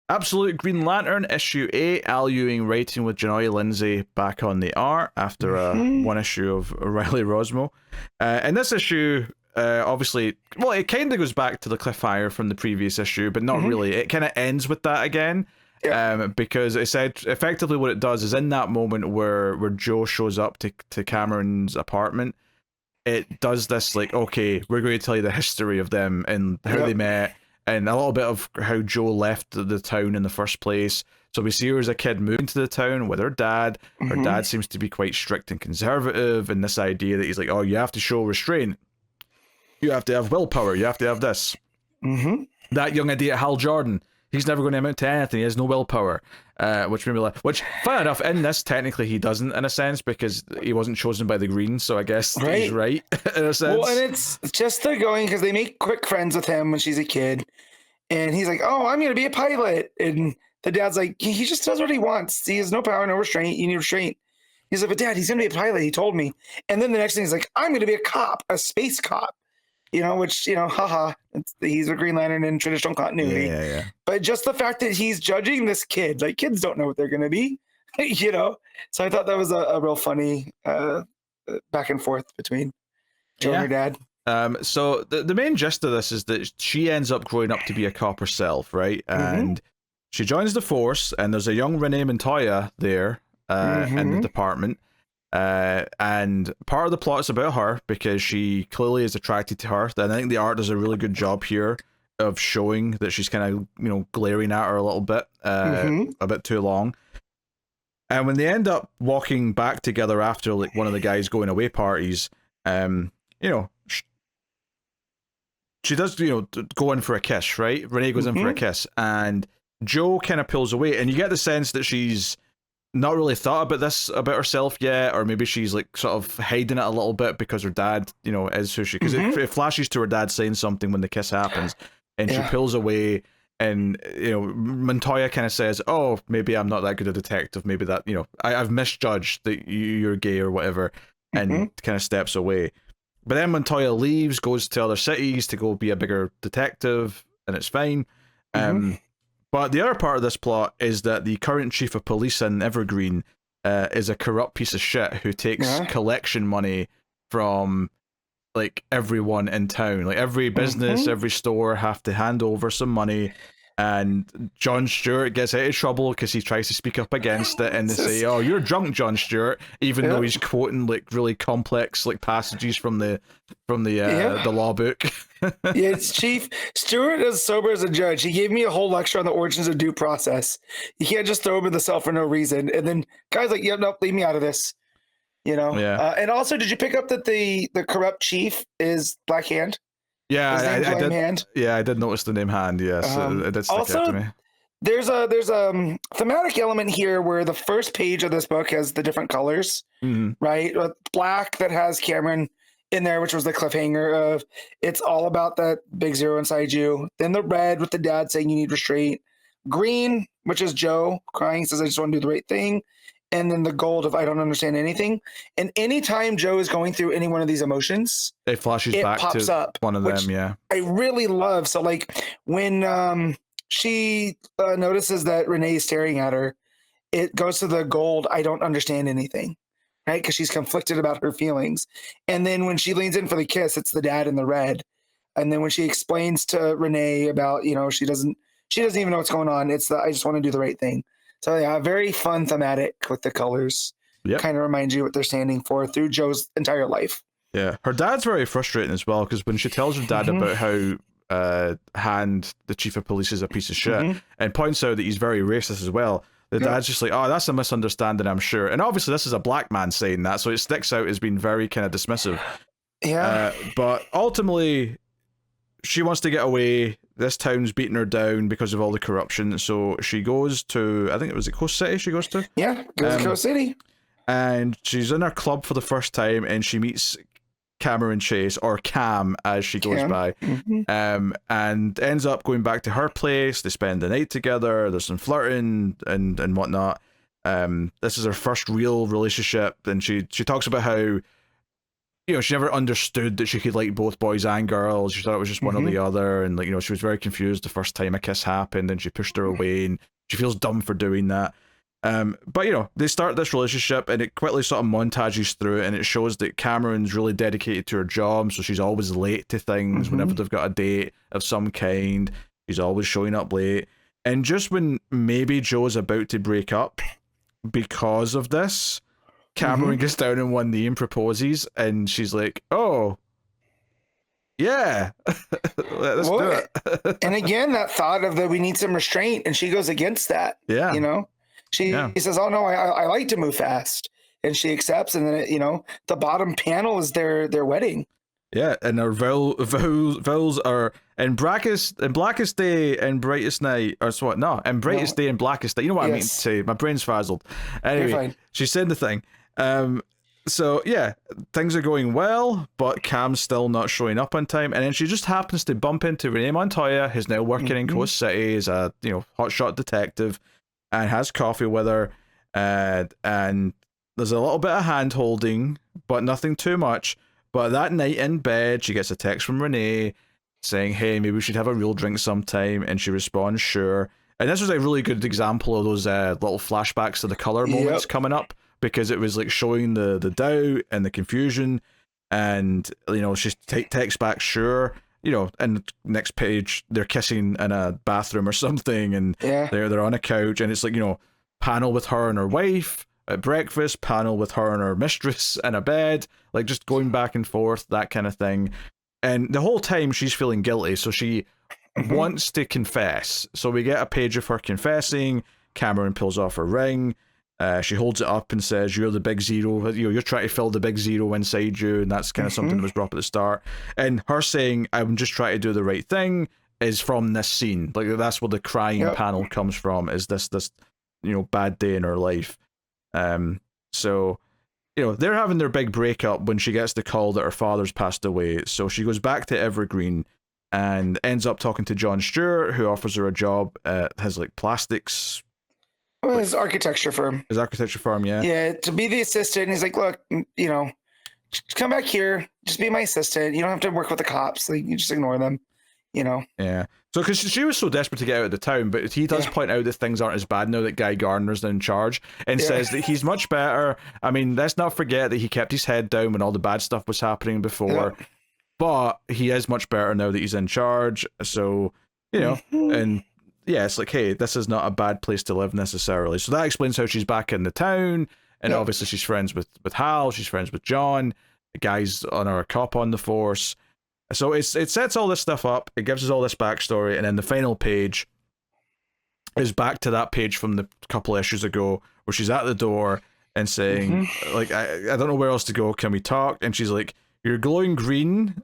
Absolute Green Lantern, issue 8, Al Ewing writing with JANOY LINDSAY back on the art after one issue of Riley Rosmo. In this issue, obviously, well, it kind of goes back to the cliffhanger from the previous issue, but not really. It kind of ends with that again. Because it said effectively what it does is in that moment where Joe shows up to Cameron's apartment, it does this like, okay, we're going to tell you the history of them and how they met and a little bit of how Joe left the town in the first place. So we see her as a kid moving to the town with her dad. Her dad seems to be quite strict and conservative, and this idea that he's like, oh, you have to show restraint, you have to have willpower, you have to have this. That young idiot Hal Jordan, he's never going to amount to anything. He has no willpower, which made me laugh. Which, fair enough, in this, technically he doesn't, in a sense, because he wasn't chosen by the Greens, so I guess he's right, in a sense. Well, and it's just the going, because they make quick friends with him when she's a kid, and he's like, oh, I'm going to be a pilot. And the dad's like, he just does what he wants. He has no power, no restraint. You need restraint. He's like, but Dad, he's going to be a pilot. He told me. And then the next thing he's like, I'm going to be a cop, a space cop. Which, haha, he's a Green Lantern in traditional continuity. Yeah. But just the fact that he's judging this kid, like kids don't know what they're going to be, So I thought that was a real funny back and forth between Joe and her dad. So the main gist of this is that she ends up growing up to be a cop herself, right? And she joins the force, and there's a young Renee Montoya there in the department. And part of the plot is about her because she clearly is attracted to her. And I think the art does a really good job here of showing that she's kind of glaring at her a little bit, a bit too long. And when they end up walking back together after like one of the guys' going away parties, she does go in for a kiss, right? Renee goes in for a kiss, and Joe kind of pulls away, and you get the sense that she's not really thought about this about herself yet, or maybe she's like sort of hiding it a little bit because her dad, is who she, because it flashes to her dad saying something when the kiss happens, and she pulls away, and Montoya kind of says, oh, maybe I'm not that good a detective, maybe that I've misjudged that you're gay or whatever, and kind of steps away. But then Montoya leaves, goes to other cities to go be a bigger detective, and it's fine. But the other part of this plot is that the current chief of police in Evergreen is a corrupt piece of shit who takes collection money from like everyone in town. Like every business, every store have to hand over some money. And Jon Stewart gets out of trouble because he tries to speak up against it, and they say, "Oh, you're drunk, Jon Stewart," even though he's quoting like really complex like passages from the law book. It's Chief Stewart is sober as a judge. He gave me a whole lecture on the origins of due process. You can't just throw him in the cell for no reason. And then guys like, "Yep, nope, leave me out of this." And also, did you pick up that the corrupt chief is Black Hand? Yeah, I did. Hand. Yeah, I did notice the name Hand. Yes, it did stick out to me. There's a thematic element here where the first page of this book has the different colors, right? Black that has Cameron in there, which was the cliffhanger of it's all about that big zero inside you. Then the red with the dad saying you need restraint. Green, which is Joe crying, says I just want to do the right thing. And then the gold of I don't understand anything. And anytime Joe is going through any one of these emotions, it pops up, one of them. Yeah, I really love. So like when she notices that Renee is staring at her, it goes to the gold. I don't understand anything, right? Because she's conflicted about her feelings. And then when she leans in for the kiss, it's the dad in the red. And then when she explains to Renee about she doesn't even know what's going on. It's the I just want to do the right thing. So yeah, very fun thematic with the colors. Kind of reminds you what they're standing for through Joe's entire life. Yeah, her dad's very frustrating as well because when she tells her dad about how Hand, the chief of police, is a piece of shit, and points out that he's very racist as well, the dad's just like, oh, that's a misunderstanding, I'm sure. And obviously this is a black man saying that, so it sticks out as being very kind of dismissive. Yeah. But ultimately, she wants to get away. This town's beating her down because of all the corruption. So she goes to, I think it was Coast City she goes to? Yeah, goes to Coast City. And she's in her club for the first time, and she meets Cameron Chase, or Cam as she goes by, and ends up going back to her place. They spend the night together. There's some flirting and whatnot. This is her first real relationship, and she talks about how she never understood that she could like both boys and girls. She thought it was just one or the other, and like she was very confused the first time a kiss happened, and she pushed her away, and she feels dumb for doing that. But they start this relationship, and it quickly sort of montages through it, and it shows that Cameron's really dedicated to her job, so she's always late to things whenever they've got a date of some kind. She's always showing up late, and just when maybe Joe's about to break up because of this, Cameron gets down on one knee and proposes, and she's like, "Oh, yeah, let's do it." And again, that thought of that we need some restraint, and she goes against that. Yeah, She says, "Oh no, I like to move fast," and she accepts. And then the bottom panel is their wedding. Yeah, and our vows are in blackest day and brightest night, or what? No, in brightest day and blackest night. You know what I mean to say? My brain's frazzled. Anyway, she said the thing. So yeah, things are going well, but Cam's still not showing up on time, and then she just happens to bump into Renee Montoya, who's now working in Coast City as a hotshot detective, and has coffee with her, and there's a little bit of hand holding, but nothing too much. But that night in bed, she gets a text from Renee saying, "Hey, maybe we should have a real drink sometime," and she responds, "Sure." And this was a really good example of those little flashbacks to the color moments coming up, because it was like showing the doubt and the confusion, and she texts back, "Sure," and the next page they're kissing in a bathroom or something, and they're on a couch, and it's like panel with her and her wife at breakfast, panel with her and her mistress in a bed, like just going back and forth, that kind of thing. And the whole time she's feeling guilty, so she wants to confess. So we get a page of her confessing. Cameron pulls off her ring. She holds it up and says, "You're the big zero. You're trying to fill the big zero inside you," and that's kind of something that was brought up at the start. And her saying, "I'm just trying to do the right thing," is from this scene. Like that's where the crying panel comes from. Is this bad day in her life? So they're having their big breakup when she gets the call that her father's passed away. So she goes back to Evergreen and ends up talking to John Stewart, who offers her a job at his plastics. His architecture firm. Yeah. Yeah, to be the assistant. He's like, "Look, just come back here. Just be my assistant. You don't have to work with the cops. Like, you just ignore them." Yeah. So, because she was so desperate to get out of the town, but he does point out that things aren't as bad now that Guy Gardner's in charge, and says that he's much better. I mean, let's not forget that he kept his head down when all the bad stuff was happening before, but he is much better now that he's in charge. So, and yeah, it's like, hey, this is not a bad place to live necessarily. So that explains how she's back in the town, and obviously she's friends with Hal, she's friends with John, the guy's on our cop on the force. So it sets all this stuff up, it gives us all this backstory, and then the final page is back to that page from the couple issues ago where she's at the door and saying, like, I don't know where else to go, can we talk? And she's like, "You're glowing green,"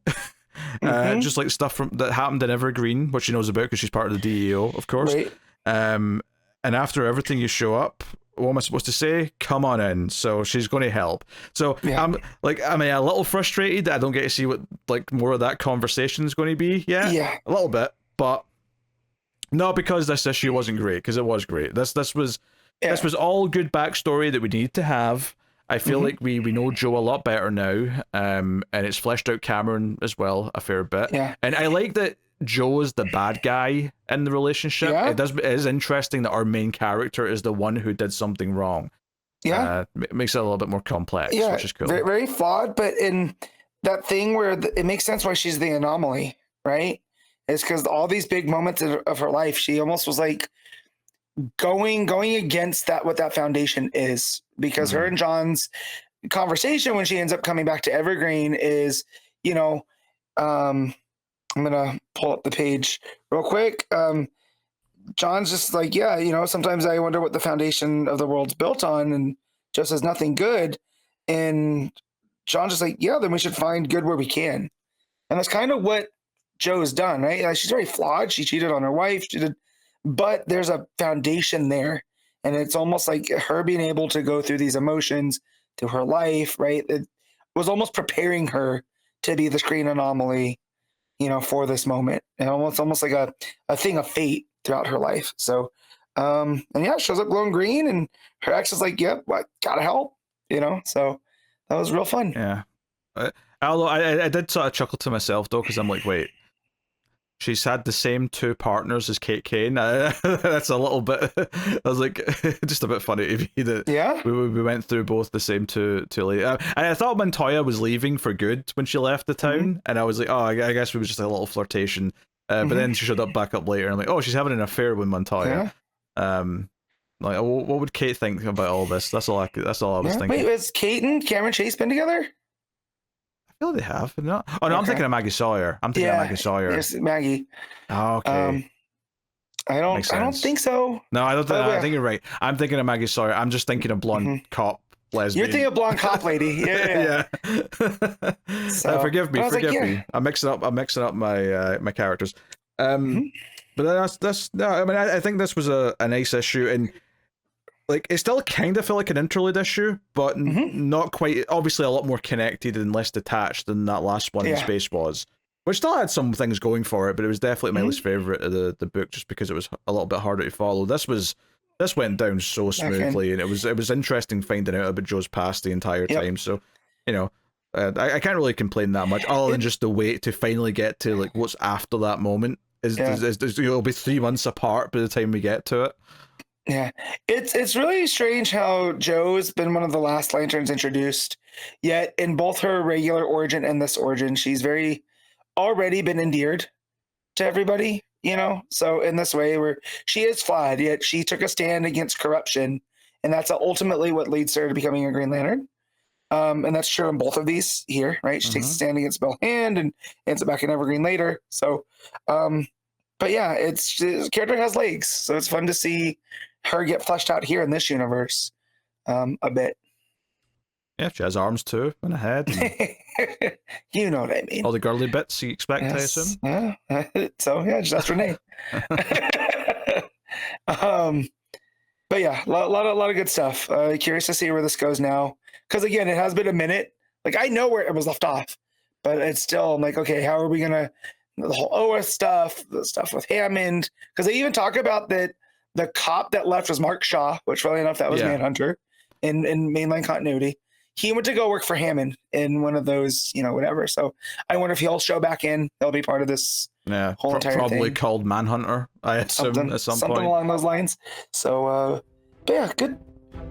just like stuff that happened in Evergreen, which she knows about because she's part of the DEO, of course. Right. And after everything you show up, what am I supposed to say? Come on in. So she's going to help. So I'm a little frustrated that I don't get to see what more of that conversation is going to be yet. Yeah, a little bit, but not because this issue wasn't great, because it was great. This was all good backstory that we needed to have. I feel like we know Joe a lot better now, and it's fleshed out Cameron as well a fair bit. Yeah, and I like that Joe is the bad guy in the relationship. Yeah. It is interesting that our main character is the one who did something wrong. Yeah, it makes it a little bit more complex, which is cool. Very, very flawed, but in that thing where it makes sense why she's the anomaly, right? It's because all these big moments of her life, she almost was like going against what that foundation is, because her and John's conversation when she ends up coming back to Evergreen is, I'm going to pull up the page real quick. John's just like, sometimes I wonder what the foundation of the world's built on, and just as nothing good. And John's just like, then we should find good where we can. And that's kind of what Joe's done, right? Like, she's very flawed. She cheated on her wife. But there's a foundation there. And it's almost like her being able to go through these emotions through her life, right? It was almost preparing her to be the screen anomaly, for this moment. And almost like a thing of fate throughout her life. So, it shows up glowing green, and her ex is like, "Yep, gotta help," So that was real fun. Yeah. Although I did sort of chuckle to myself though, because I'm like, wait, she's had the same two partners as Kate Kane. That's a little bit. I was like, just a bit funny to me that Yeah. we went through both the same two ladies. I thought Montoya was leaving for good when she left the town, and I was like, oh, I guess it was just a little flirtation. But then she showed up back up later, and I'm like, oh, she's having an affair with Montoya. Yeah. Like, what would Kate think about all this? That's all I was thinking. Wait, has Kate and Cameron Chase been together? I feel they have, not. Oh no, I'm thinking of Maggie Sawyer. I'm thinking of Maggie Sawyer. Yes, Maggie. Oh, okay. I don't think so. No, I don't think. I think you're right. I'm thinking of Maggie Sawyer. I'm just thinking of blonde cop lesbian. You're thinking of blonde cop lady. Yeah. So, forgive me. Me. I'm mixing up my characters. But that's no. I mean, I think this was a nice issue, and like it still kind of felt like an interlude issue, but not quite. Obviously, a lot more connected and less detached than that last one in space was, which still had some things going for it. But it was definitely my least favorite of the book, just because it was a little bit harder to follow. This went down so smoothly, and it was interesting finding out about Joe's past the entire time. So, you know. I can't really complain that much, other than just the wait to finally get to like what's after that moment. It'll be 3 months apart by the time we get to it. Yeah, it's really strange how Joe's been one of the last Lanterns introduced, yet in both her regular origin and this origin, she's already been endeared to everybody. You know, so in this way, where she is flawed, yet she took a stand against corruption, and that's ultimately what leads her to becoming a Green Lantern. And that's true in both of these here, right? She takes a stand against Bill Hand and ends up back in Evergreen later. So, but yeah, the character has legs, so it's fun to see her get fleshed out here in this universe a bit. Yeah, she has arms too and a head. And you know what I mean. All the girly bits you expect, I assume. Yeah. So yeah, just ask Renee. But yeah, a lot of good stuff. Curious to see where this goes now. Because again, it has been a minute. Like I know where it was left off, but it's still I'm like, okay, how are we gonna the whole OS stuff, the stuff with Hammond? Because they even talk about that the cop that left was Mark Shaw, which funny enough, that was Manhunter in mainline continuity. He went to go work for Hammond in one of those, whatever. So I wonder if he'll show back in. They'll be part of this whole entire probably thing. Called Manhunter, I assume, at some point. Something along those lines. So, but yeah, good.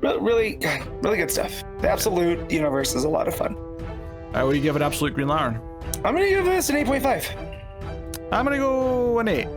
Really good stuff. The Absolute universe is a lot of fun. What do you give an Absolute Green Lantern? I'm going to give this an 8.5. I'm going to go an 8.